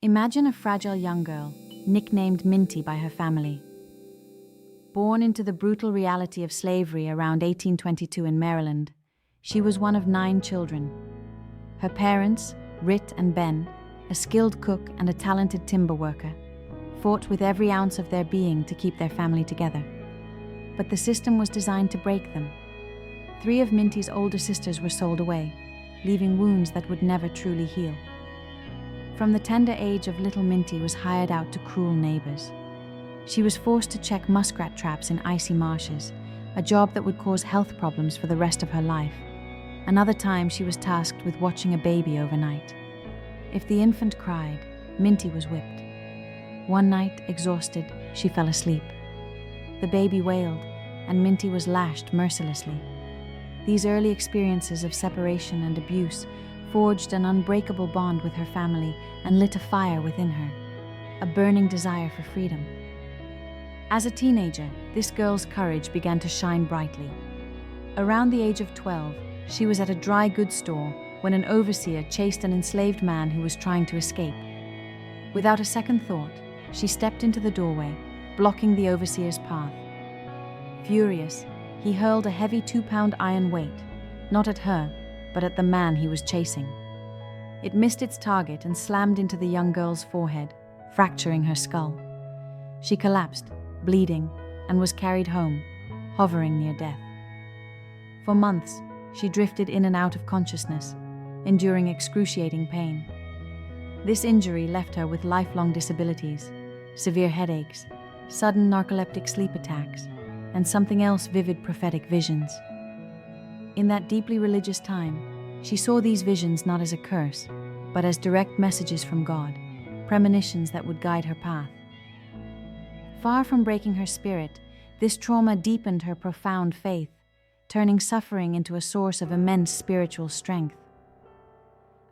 Imagine a fragile young girl, nicknamed Minty by her family. Born into the brutal reality of slavery around 1822 in Maryland, she was one of 9 children. Her parents, Rit and Ben, a skilled cook and a talented timber worker, fought with every ounce of their being to keep their family together. But the system was designed to break them. 3 of Minty's older sisters were sold away, leaving wounds that would never truly heal. From the tender age of little Minty was hired out to cruel neighbors. She was forced to check muskrat traps in icy marshes, a job that would cause health problems for the rest of her life. Another time she was tasked with watching a baby overnight. If the infant cried, Minty was whipped. One night, exhausted, she fell asleep. The baby wailed, and Minty was lashed mercilessly. These early experiences of separation and abuse forged an unbreakable bond with her family and lit a fire within her, a burning desire for freedom. As a teenager, this girl's courage began to shine brightly. Around the age of 12, she was at a dry goods store when an overseer chased an enslaved man who was trying to escape. Without a second thought, she stepped into the doorway, blocking the overseer's path. Furious, he hurled a heavy 2-pound iron weight, not at her, but at the man he was chasing. It missed its target and slammed into the young girl's forehead, fracturing her skull. She collapsed, bleeding, and was carried home, hovering near death. For months, she drifted in and out of consciousness, enduring excruciating pain. This injury left her with lifelong disabilities, severe headaches, sudden narcoleptic sleep attacks, and something else: vivid prophetic visions. In that deeply religious time, she saw these visions not as a curse, but as direct messages from God, premonitions that would guide her path. Far from breaking her spirit, this trauma deepened her profound faith, turning suffering into a source of immense spiritual strength.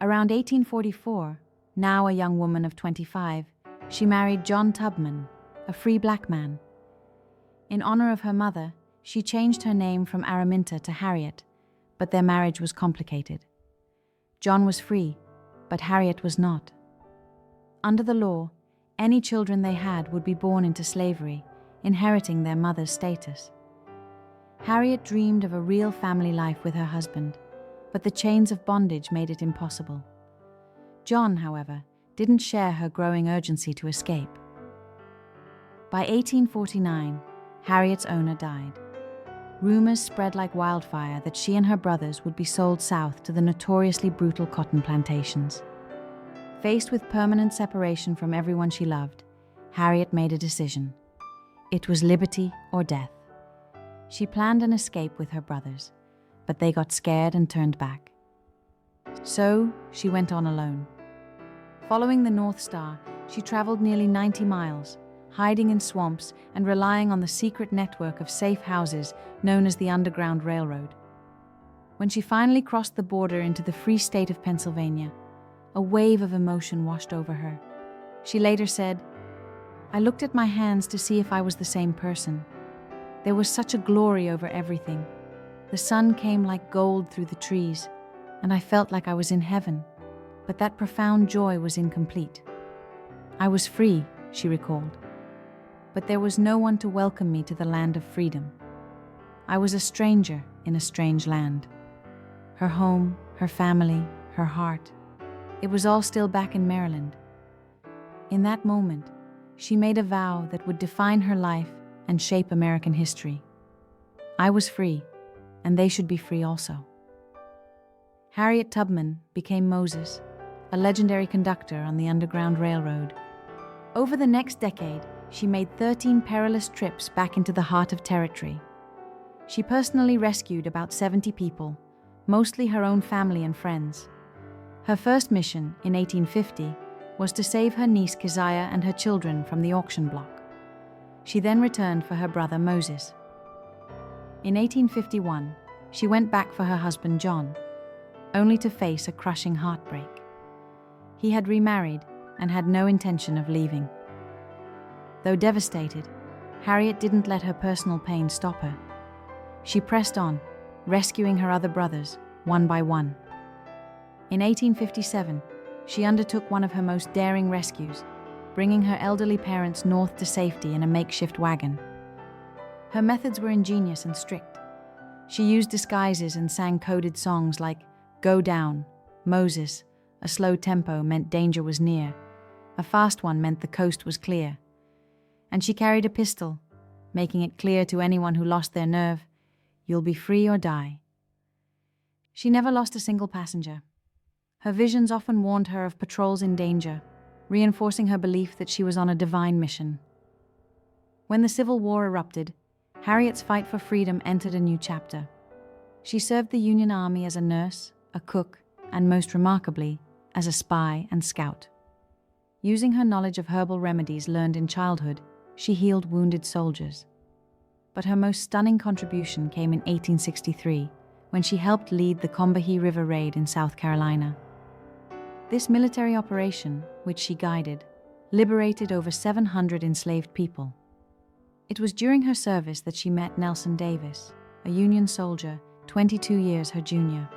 Around 1844, now a young woman of 25, she married John Tubman, a free black man. In honor of her mother, she changed her name from Araminta to Harriet, but their marriage was complicated. John was free, but Harriet was not. Under the law, any children they had would be born into slavery, inheriting their mother's status. Harriet dreamed of a real family life with her husband, but the chains of bondage made it impossible. John, however, didn't share her growing urgency to escape. By 1849, Harriet's owner died. Rumors spread like wildfire that she and her brothers would be sold south to the notoriously brutal cotton plantations. Faced with permanent separation from everyone she loved, Harriet made a decision. It was liberty or death. She planned an escape with her brothers, but they got scared and turned back. So she went on alone. Following the North Star, she traveled nearly 90 miles, hiding in swamps and relying on the secret network of safe houses known as the Underground Railroad. When she finally crossed the border into the free state of Pennsylvania, a wave of emotion washed over her. She later said, "I looked at my hands to see if I was the same person. There was such a glory over everything. The sun came like gold through the trees, and I felt like I was in heaven. But that profound joy was incomplete. I was free," she recalled, "but there was no one to welcome me to the land of freedom. I was a stranger in a strange land. Her home, her family, her heart, it was all still back in Maryland." In that moment, she made a vow that would define her life and shape American history. I was free, and they should be free also. Harriet Tubman became Moses, a legendary conductor on the Underground Railroad. Over the next decade, she made 13 perilous trips back into the heart of territory. She personally rescued about 70 people, mostly her own family and friends. Her first mission, in 1850, was to save her niece Keziah and her children from the auction block. She then returned for her brother Moses. In 1851, she went back for her husband John, only to face a crushing heartbreak. He had remarried and had no intention of leaving. Though devastated, Harriet didn't let her personal pain stop her. She pressed on, rescuing her other brothers, one by one. In 1857, she undertook one of her most daring rescues, bringing her elderly parents north to safety in a makeshift wagon. Her methods were ingenious and strict. She used disguises and sang coded songs like "Go Down," "Moses." A slow tempo meant danger was near. A fast one meant the coast was clear. And she carried a pistol, making it clear to anyone who lost their nerve, "You'll be free or die." She never lost a single passenger. Her visions often warned her of patrols in danger, reinforcing her belief that she was on a divine mission. When the Civil War erupted, Harriet's fight for freedom entered a new chapter. She served the Union Army as a nurse, a cook, and most remarkably, as a spy and scout. Using her knowledge of herbal remedies learned in childhood, she healed wounded soldiers. But her most stunning contribution came in 1863, when she helped lead the Combahee River raid in South Carolina. This military operation, which she guided, liberated over 700 enslaved people. It was during her service that she met Nelson Davis, a Union soldier 22 years her junior.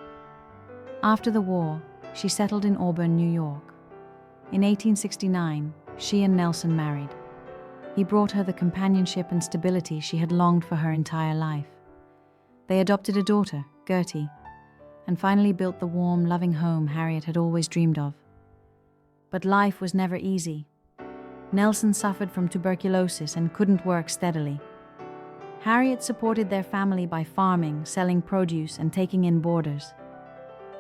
After the war, she settled in Auburn, New York. In 1869, she and Nelson married. He brought her the companionship and stability she had longed for her entire life. They adopted a daughter, Gertie, and finally built the warm, loving home Harriet had always dreamed of. But life was never easy. Nelson suffered from tuberculosis and couldn't work steadily. Harriet supported their family by farming, selling produce, and taking in boarders.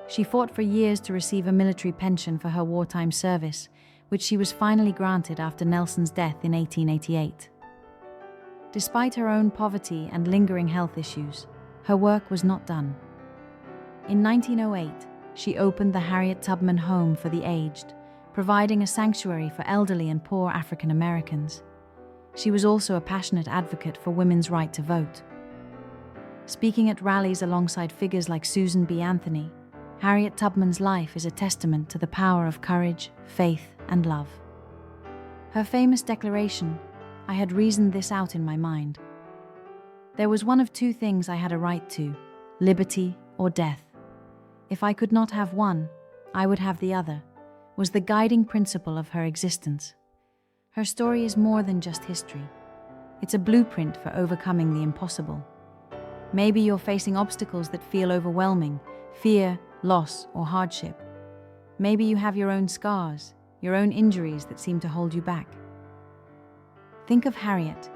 She fought for years to receive a military pension for her wartime service, which she was finally granted after Nelson's death in 1888. Despite her own poverty and lingering health issues, her work was not done. In 1908, she opened the Harriet Tubman Home for the Aged, providing a sanctuary for elderly and poor African Americans. She was also a passionate advocate for women's right to vote. Speaking at rallies alongside figures like Susan B. Anthony, Harriet Tubman's life is a testament to the power of courage, faith, and love. Her famous declaration, "I had reasoned this out in my mind. There was one of two things I had a right to, liberty or death. If I could not have one, I would have the other," was the guiding principle of her existence. Her story is more than just history. It's a blueprint for overcoming the impossible. Maybe you're facing obstacles that feel overwhelming, fear, loss, or hardship. Maybe you have your own scars, your own injuries that seem to hold you back. Think of Harriet.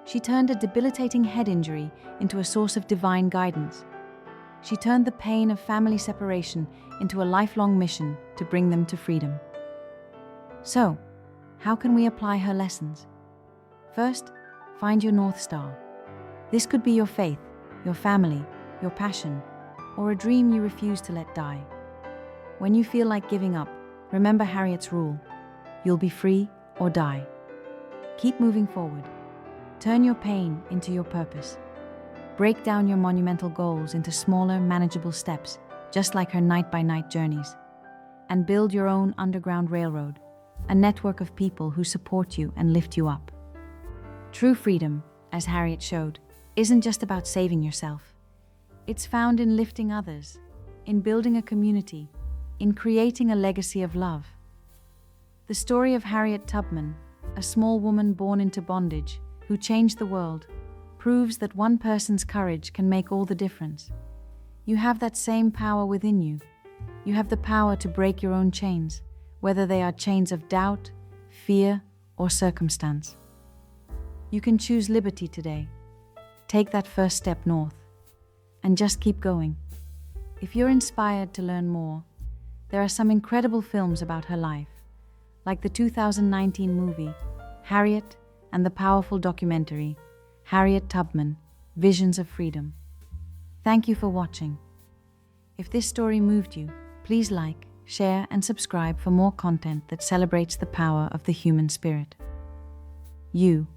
She turned a debilitating head injury into a source of divine guidance. She turned the pain of family separation into a lifelong mission to bring them to freedom. So, how can we apply her lessons? First, find your North Star. This could be your faith, your family, your passion, or a dream you refuse to let die. When you feel like giving up, remember Harriet's rule: you'll be free or die. Keep moving forward. Turn your pain into your purpose. Break down your monumental goals into smaller, manageable steps, just like her night-by-night journeys. And build your own underground railroad, a network of people who support you and lift you up. True freedom, as Harriet showed, isn't just about saving yourself. It's found in lifting others, in building a community, in creating a legacy of love. The story of Harriet Tubman, a small woman born into bondage, who changed the world, proves that one person's courage can make all the difference. You have that same power within you. You have the power to break your own chains, whether they are chains of doubt, fear, or circumstance. You can choose liberty today. Take that first step north. And just keep going. If you're inspired to learn more, there are some incredible films about her life, like the 2019 movie, Harriet, and the powerful documentary, Harriet Tubman, Visions of Freedom. Thank you for watching. If this story moved you, please like, share, and subscribe for more content that celebrates the power of the human spirit. You